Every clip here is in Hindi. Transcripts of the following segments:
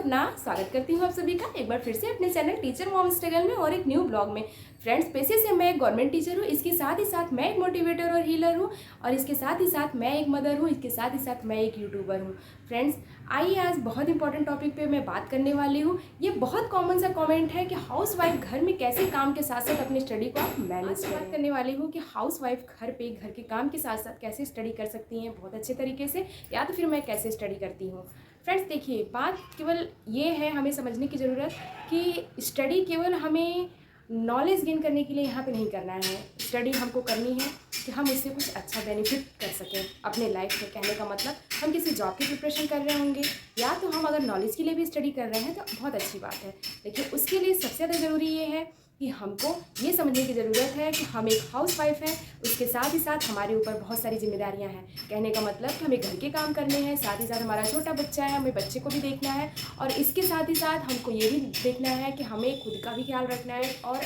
सपना स्वागत करती हूँ आप सभी का एक बार फिर से अपने चैनल टीचर मॉम स्ट्रगल में और एक न्यू ब्लॉग में। फ्रेंड्स, पेशे से मैं एक गवर्नमेंट टीचर हूँ, इसके साथ ही साथ मैं एक मोटिवेटर और हीलर हूँ, और इसके साथ ही साथ मैं एक मदर हूँ, इसके साथ ही साथ मैं एक यूट्यूबर हूँ। फ्रेंड्स, आइए आज बहुत इंपॉर्टेंट टॉपिक पे मैं बात करने वाली हूँ। ये बहुत कॉमन सा कमेंट है कि हाउस वाइफ घर में कैसे काम के साथ साथ अपनी स्टडी को आप मैनेज बात करने वाली हूँ कि हाउस वाइफ घर पे घर के काम के साथ साथ कैसे स्टडी कर सकती हैं बहुत अच्छे तरीके से, या तो फिर मैं कैसे स्टडी करती हूँ। फ्रेंड्स देखिए, बात केवल ये है हमें समझने की ज़रूरत कि स्टडी केवल हमें नॉलेज गेन करने के लिए यहाँ पे नहीं करना है। स्टडी हमको करनी है कि हम इससे कुछ अच्छा बेनिफिट कर सकें अपने लाइफ में। कहने का मतलब हम किसी जॉब की प्रिपरेशन कर रहे होंगे या तो हम अगर नॉलेज के लिए भी स्टडी कर रहे हैं तो बहुत अच्छी बात है। लेकिन उसके लिए सबसे ज़्यादा ज़रूरी ये है कि हमको ये समझने की ज़रूरत है कि हम एक हाउस वाइफ है, उसके साथ ही साथ हमारे ऊपर बहुत सारी जिम्मेदारियां हैं। कहने का मतलब कि हमें घर के काम करने हैं, साथ ही साथ हमारा छोटा बच्चा है, हमें बच्चे को भी देखना है, और इसके साथ ही साथ हमको ये भी देखना है कि हमें खुद का भी ख्याल रखना है, और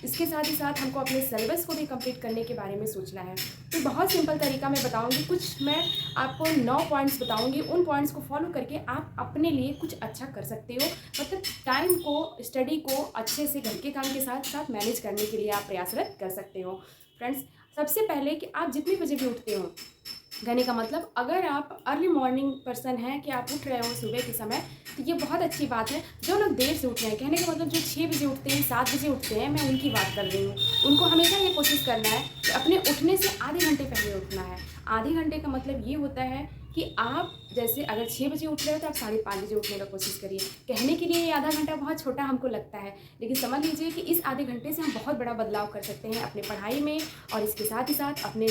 इसके साथ ही साथ हमको अपने सिलेबस को भी कंप्लीट करने के बारे में सोचना है। तो बहुत सिंपल तरीका मैं बताऊँगी, कुछ मैं आपको 9 पॉइंट्स बताऊँगी। उन पॉइंट्स को फॉलो करके आप अपने लिए कुछ अच्छा कर सकते हो, मतलब टाइम को, स्टडी को अच्छे से घर के काम के साथ मैनेज करने के लिए आप प्रयासरत कर सकते हो। फ्रेंड्स, सबसे पहले कि आप जितने बजे भी उठते हो, कहने का मतलब अगर आप अर्ली मॉर्निंग पर्सन हैं कि आप उठ रहे हो सुबह के समय, तो ये बहुत अच्छी बात है। जो लोग देर से उठ रहे हैं, कहने का मतलब जो 6 बजे उठते हैं, 7 बजे उठते हैं, मैं उनकी बात कर रही हूँ। उनको हमेशा ये कोशिश करना है कि अपने उठने से आधे घंटे पहले उठना है। आधे घंटे का मतलब ये होता है कि आप जैसे अगर 6 बजे उठ रहे हो तो आप 5:30 बजे उठने का कोशिश करिए। कहने के लिए ये आधा घंटा बहुत छोटा हमको लगता है, लेकिन समझ लीजिए कि इस आधे घंटे से हम बहुत बड़ा बदलाव कर सकते हैं अपने पढ़ाई में, और इसके साथ ही साथ अपने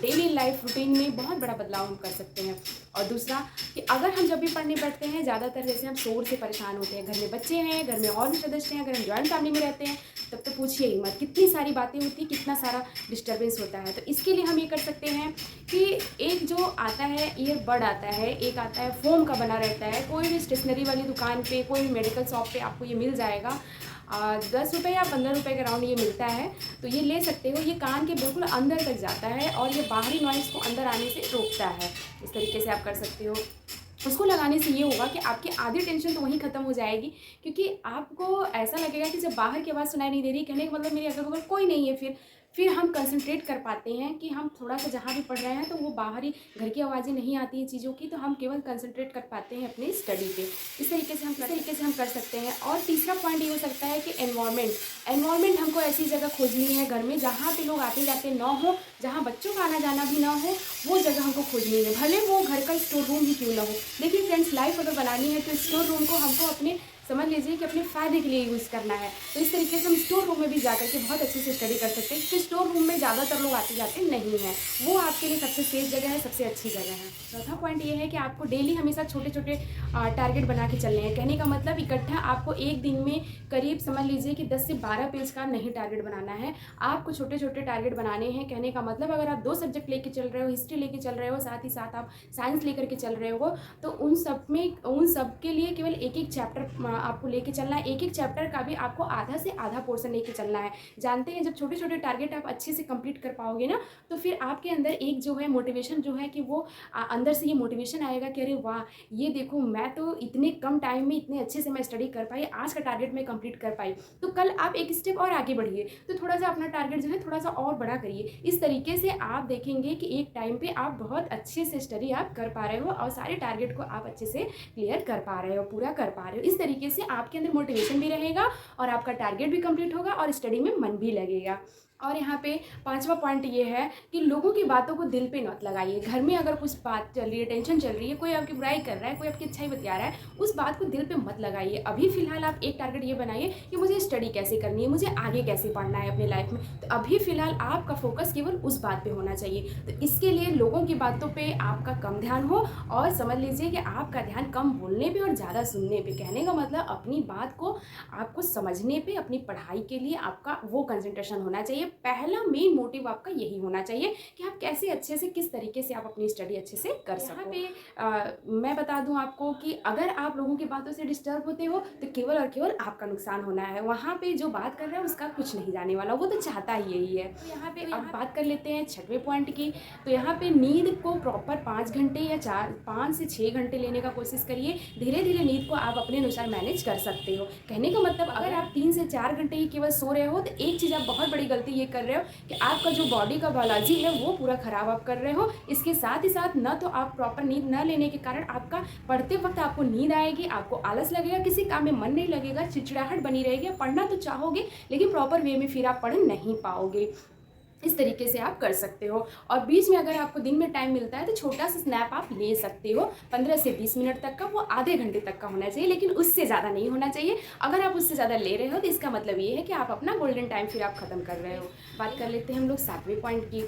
डेली लाइफ रूटीन में बहुत बड़ा बदलाव हम कर सकते हैं। और दूसरा कि अगर हम जब भी पढ़ने बैठते हैं, ज़्यादातर जैसे हम शोर से परेशान होते हैं, घर में बच्चे हैं, घर में और भी सदस्य हैं, अगर हम जॉइंट फैमिली में रहते हैं तब तो पूछिए ही मत, कितनी सारी बातें होती हैं, कितना सारा डिस्टर्बेंस होता है। तो इसके लिए हम ये कर सकते हैं कि एक जो आता है ईयरबड आता है, एक आता है फोम का बना रहता है, कोई भी स्टेशनरी वाली दुकान पे, कोई भी मेडिकल शॉप पे आपको ये मिल जाएगा। 10 रुपये या 15 रुपये के राउंड ये मिलता है, तो ये ले सकते हो। ये कान के बिल्कुल अंदर तक जाता है और ये बाहरी नॉइज़ को अंदर आने से रोकता है। इस तरीके से आप कर सकते हो। उसको लगाने से ये होगा कि आपकी आधी टेंशन तो वहीं ख़त्म हो जाएगी, क्योंकि आपको ऐसा लगेगा कि जब बाहर की आवाज़ सुनाई नहीं दे रही, कहने का मतलब मेरे अगल बगल कोई नहीं है, फिर हम कंसंट्रेट कर पाते हैं कि हम थोड़ा सा जहाँ भी पढ़ रहे हैं तो वो बाहरी घर की आवाज़ें नहीं आती हैं चीज़ों की, तो हम केवल कंसंट्रेट कर पाते हैं अपनी स्टडी पे। इस तरीके से हम कर सकते हैं। और तीसरा पॉइंट ये हो सकता है कि एनवायरनमेंट हमको ऐसी जगह खोजनी है घर में जहाँ पे लोग आते जाते ना हो, जहाँ बच्चों का आना जाना भी ना हो, वो जगह हमको खोजनी है, भले वो घर का स्टोर रूम ही क्यों ना हो। देखिए फ्रेंड्स, लाइफ अगर बनानी है तो स्टोर रूम को हमको अपने, समझ लीजिए कि अपने फ़ायदे के लिए यूज़ करना है। तो इस तरीके से हम स्टोर रूम में भी जाकर के बहुत अच्छे से स्टडी कर सकते हैं, क्योंकि स्टोर रूम में ज़्यादातर लोग आते जाते नहीं हैं, वो आपके लिए सबसे सेफ जगह है, सबसे अच्छी जगह है। चौथा पॉइंट ये है कि आपको डेली हमेशा छोटे छोटे टारगेट बना के चलने हैं। कहने का मतलब इकट्ठा आपको एक दिन में करीब समझ लीजिए कि 10 से 12 पेज का नहीं टारगेट बनाना है, आपको छोटे छोटे टारगेट बनाने हैं। कहने का मतलब अगर आप 2 सब्जेक्ट लेके चल रहे हो, हिस्ट्री लेके चल रहे हो, साथ ही साथ आप साइंस लेकर के चल रहे हो, तो उन सब के लिए केवल एक एक चैप्टर आपको लेके चलना है। एक एक चैप्टर का भी आपको आधा से आधा पोर्शन लेके चलना है। जानते हैं, जब छोटे छोटे टारगेट आप अच्छे से कंप्लीट कर पाओगे ना, तो फिर आपके अंदर एक जो है मोटिवेशन जो है कि वो अंदर से ये मोटिवेशन आएगा कि अरे वाह, ये देखो मैं तो इतने कम टाइम में इतने अच्छे से मैं स्टडी कर पाई, आज का टारगेट मैं कंप्लीट कर पाई। तो कल आप एक स्टेप और आगे बढ़िए, तो थोड़ा सा अपना टारगेट जो है थोड़ा सा और बड़ा करिए। इस तरीके से आप देखेंगे कि एक टाइम पे आप बहुत अच्छे से स्टडी आप कर पा रहे हो और सारे टारगेट को आप अच्छे से क्लियर कर पा रहे हो, पूरा कर पा रहे हो। इस तरीके से आपके अंदर मोटिवेशन भी रहेगा और आपका टारगेट भी कंप्लीट होगा और स्टडी में मन भी लगेगा। और यहाँ पे 5वां पॉइंट ये है कि लोगों की बातों को दिल पे मत लगाइए। घर में अगर कुछ बात चल रही है, टेंशन चल रही है, कोई आपकी बुराई कर रहा है, कोई आपकी अच्छाई बतिया रहा है, उस बात को दिल पे मत लगाइए। अभी फ़िलहाल आप एक टारगेट ये बनाइए कि मुझे स्टडी कैसे करनी है, मुझे आगे कैसे पढ़ना है अपने लाइफ में। तो अभी फ़िलहाल आपका फोकस केवल उस बात पर होना चाहिए। तो इसके लिए लोगों की बातों पर आपका कम ध्यान हो, और समझ लीजिए कि आपका ध्यान कम बोलने पर और ज़्यादा सुनने पर। कहने का मतलब अपनी बात को आपको समझने पर, अपनी पढ़ाई के लिए आपका वो कंसंट्रेशन होना चाहिए, चाहिए, पहला मेन मोटिव आपका यही होना चाहिए कि आप कैसे अच्छे से, किस तरीके से आप अपनी स्टडी अच्छे से कर सको। यहाँ पे मैं बता दूं आपको कि अगर आप लोगों की बातों से डिस्टर्ब होते हो तो केवल और केवल आपका नुकसान होना है। वहाँ पे जो बात कर रहा है उसका कुछ नहीं जाने वाला, वो तो चाहता ही यही है। तो यहाँ पे अब बात कर लेते हैं 6वें पॉइंट की। तो यहाँ पे नींद को प्रॉपर 5 घंटे या 5 से 6 घंटे लेने का कोशिश करिए। धीरे धीरे नींद को आप अपने अनुसार मैनेज कर सकते हो। कहने का मतलब अगर आप 3 से 4 घंटे ही केवल सो रहे हो तो एक चीज़ आप बहुत बड़ी गलती ये कर रहे हो कि आपका जो बॉडी का बायोलॉजी है वो पूरा ख़राब आप कर रहे हो। इसके साथ ही साथ न तो आप प्रॉपर नींद न लेने के कारण आपका पढ़ते वक्त आपको नींद आएगी, आपको आलस लगेगा, किसी काम में मन नहीं लगेगा, चिड़चिड़ाहट बनी रहेगी। पढ़ना तो चाहोगे लेकिन प्रॉपर वे में फिर आप पढ़ नहीं पाओगे। इस तरीके से आप कर सकते हो। और बीच में अगर आपको दिन में टाइम मिलता है तो छोटा सा स्नैप आप ले सकते हो, 15 से 20 मिनट तक का, वो आधे घंटे तक का होना चाहिए, लेकिन उससे ज़्यादा नहीं होना चाहिए। अगर आप उससे ज़्यादा ले रहे हो तो इसका मतलब ये है कि आप अपना गोल्डन टाइम फिर आप ख़त्म कर रहे हो। बात कर लेते हैं हम लोग 7वें पॉइंट की।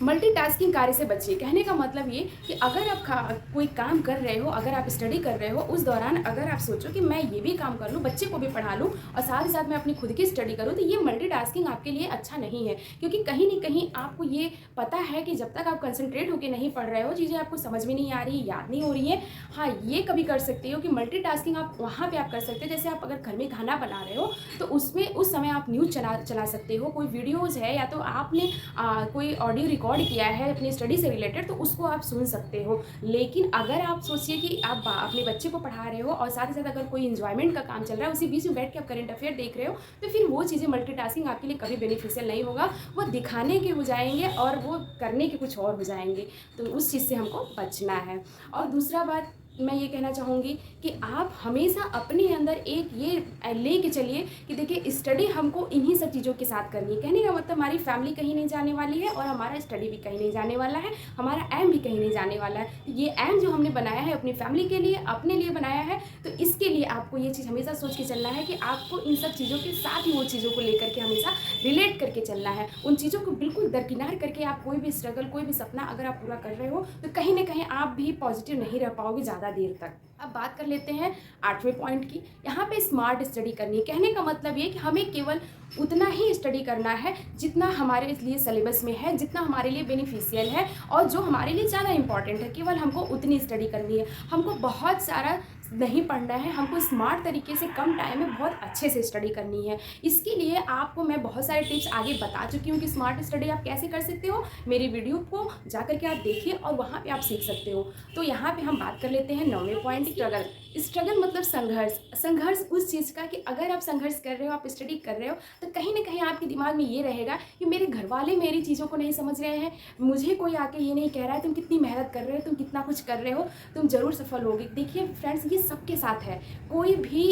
मल्टीटास्किंग कार्य से बचिए। कहने का मतलब ये कि अगर आप कोई काम कर रहे हो, अगर आप स्टडी कर रहे हो, उस दौरान अगर आप सोचो कि मैं ये भी काम कर लूँ, बच्चे को भी पढ़ा लूँ और साथ ही साथ मैं अपनी खुद की स्टडी करूँ, तो ये मल्टीटास्किंग आपके लिए अच्छा नहीं है। क्योंकि कहीं ना कहीं आपको ये पता है कि जब तक आप कंसंट्रेट होकर नहीं पढ़ रहे हो, चीज़ें आपको समझ में नहीं आ रही, याद नहीं हो रही है। हाँ, ये कभी कर सकते हो कि मल्टीटास्किंग आप वहाँ पर आप कर सकते हो। जैसे आप अगर घर में खाना बना रहे हो तो उसमें उस समय आप न्यूज़ चला सकते हो, कोई वीडियोज़ है या तो आपने कोई ऑडियो रिकॉर्ड किया है अपनी स्टडी से रिलेटेड तो उसको आप सुन सकते हो। लेकिन अगर आप सोचिए कि आप अपने बच्चे को पढ़ा रहे हो और साथ ही साथ अगर कोई एंजॉयमेंट का काम चल रहा है, उसी बीच में बैठ के आप करंट अफेयर देख रहे हो, तो फिर वो चीज़ें मल्टीटास्किंग आपके लिए कभी बेनिफिशियल नहीं होगा। वो दिखाने के हो जाएंगे और वो करने के कुछ और हो जाएंगे। तो उस चीज़ से हमको बचना है। और दूसरा बात मैं ये कहना चाहूँगी कि आप हमेशा अपने अंदर एक ये ले के चलिए कि देखिए स्टडी हमको इन्हीं सब चीज़ों के साथ करनी है। कहने का मतलब हमारी फैमिली कहीं नहीं जाने वाली है और हमारा स्टडी भी कहीं नहीं जाने वाला है, हमारा एम भी कहीं नहीं जाने वाला है। तो ये एम जो हमने बनाया है अपनी फैमिली के लिए, अपने लिए बनाया है, तो इसके लिए आपको ये चीज़ हमेशा सोच के चलना है कि आपको इन सब चीज़ों के साथ ही वो चीज़ों को लेकर के हमेशा रिलेट करके चलना है। उन चीज़ों को बिल्कुल दरकिनार करके आप कोई भी स्ट्रगल, कोई भी सपना अगर आप पूरा कर रहे हो तो कहीं ना कहीं आप भी पॉजिटिव नहीं रह पाओगे ज़्यादा देर तक। अब बात कर लेते हैं 8वें पॉइंट की। यहाँ पे स्मार्ट स्टडी करनी है। कहने का मतलब ये कि हमें केवल उतना ही स्टडी करना है जितना हमारे लिए सिलेबस में है, जितना हमारे लिए बेनिफिशियल है और जो हमारे लिए ज़्यादा इंपॉर्टेंट है, केवल हमको उतनी स्टडी करनी है। हमको बहुत सारा नहीं पढ़ना है, हमको स्मार्ट तरीके से कम टाइम में बहुत अच्छे से स्टडी करनी है। इसके लिए आपको मैं बहुत सारे टिप्स आगे बता चुकी हूँ कि स्मार्ट स्टडी आप कैसे कर सकते हो। मेरी वीडियो को जा करके आप देखिए और वहाँ पे आप सीख सकते हो। तो यहाँ पे हम बात कर लेते हैं 9वें पॉइंट, स्ट्रगल। स्ट्रगल मतलब संघर्ष। संघर्ष उस चीज़ का कि अगर आप संघर्ष कर रहे हो, आप स्टडी कर रहे हो, तो कहीं ना कहीं आपके दिमाग में ये रहेगा कि मेरे घर वाले मेरी चीज़ों को नहीं समझ रहे हैं, मुझे कोई आके ये नहीं कह रहा है तुम कितनी मेहनत कर रहे हो, तुम कितना कुछ कर रहे हो, तुम ज़रूर सफल होगे। देखिए फ्रेंड्स, ये सबके साथ है। कोई भी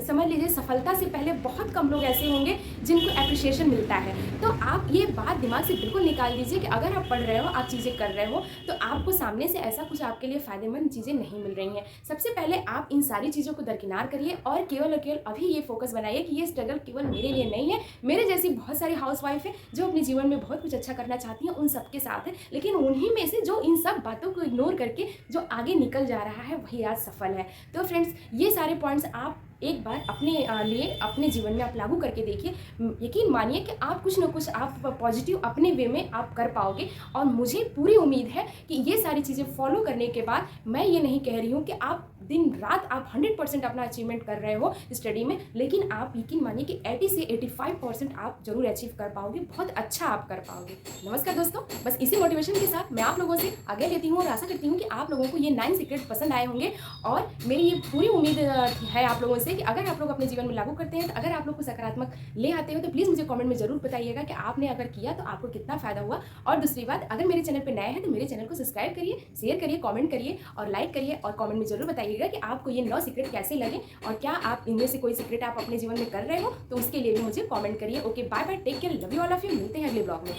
समझ लीजिए सफलता से पहले बहुत कम लोग ऐसे होंगे जिनको एप्रिशिएशन मिलता है। तो आप ये बात दिमाग से बिल्कुल निकाल दीजिए कि अगर आप पढ़ रहे हो, आप चीज़ें कर रहे हो, तो आपको सामने से ऐसा कुछ आपके लिए फ़ायदेमंद चीज़ें नहीं मिल रही हैं। सबसे पहले आप इन सारी चीज़ों को दरकिनार करिए और केवल अभी ये फोकस बनाइए कि ये स्ट्रगल केवल मेरे लिए नहीं है। मेरे जैसी बहुत सारी हाउसवाइफ है जो अपने जीवन में बहुत कुछ अच्छा करना चाहती हैं, उन सबके साथ है, लेकिन उन्हीं में से जो इन सब बातों को इग्नोर करके जो आगे निकल जा रहा है वही आज सफल है। तो फ्रेंड्स, ये सारे पॉइंट्स आप एक बार अपने लिए, अपने जीवन में आप लागू करके देखिए। यकीन मानिए कि आप कुछ ना कुछ आप पॉजिटिव अपने वे में आप कर पाओगे। और मुझे पूरी उम्मीद है कि ये सारी चीज़ें फॉलो करने के बाद, मैं ये नहीं कह रही हूँ कि आप दिन रात आप 100% अपना अचीवमेंट कर रहे हो स्टडी में, लेकिन आप यकीन मानिए कि 80 से 85% आप जरूर अचीव कर पाओगे, बहुत अच्छा आप कर पाओगे। नमस्कार दोस्तों, बस इसी मोटिवेशन के साथ मैं आप लोगों से आगे लेती हूँ और आशा करती हूँ कि आप लोगों को ये 9 सीक्रेट पसंद आए होंगे। और मेरी ये पूरी उम्मीद है आप लोगों से कि अगर आप लोग अपने जीवन में लागू करते हैं, तो अगर आप लोग को सकारात्मक ले आते हो, तो प्लीज़ मुझे कमेंट में जरूर बताइएगा कि आपने अगर किया तो आपको कितना फ़ायदा हुआ। और दूसरी बात, अगर मेरे चैनल पर नए हैं तो मेरे चैनल को सब्सक्राइब करिए, शेयर करिए, कमेंट करिए और लाइक करिए और कमेंट में जरूर बताइएगा कि आपको ये 9 सीक्रेट कैसे लगे और क्या आप इनमें से कोई सीक्रेट आप अपने जीवन में कर रहे हो, तो उसके लिए भी मुझे कमेंट करिए। Okay, bye bye, take care, love you all of you. मिलते हैं अगले ब्लॉग में।